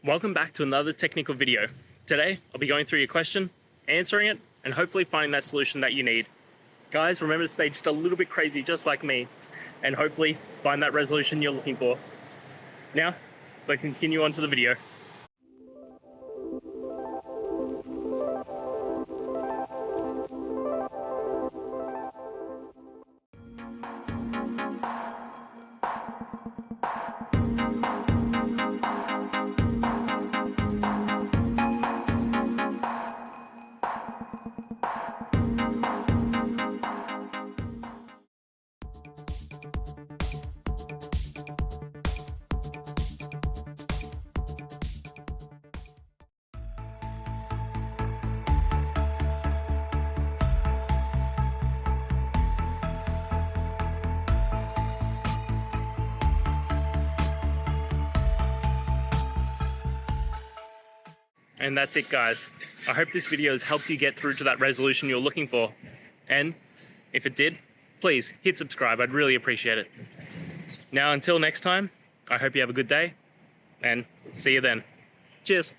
Welcome back to another technical video. Today, I'll be going through your question, answering it, and hopefully finding that solution that you need. Guys, remember to stay just a little bit crazy, just like me, and hopefully find that resolution you're looking for. Now, let's continue on to the video. And that's it, guys. I hope this video has helped you get through to that resolution you're looking for. And if it did, please hit subscribe. I'd really appreciate it. Now, until next time, I hope you have a good day and see you then. Cheers.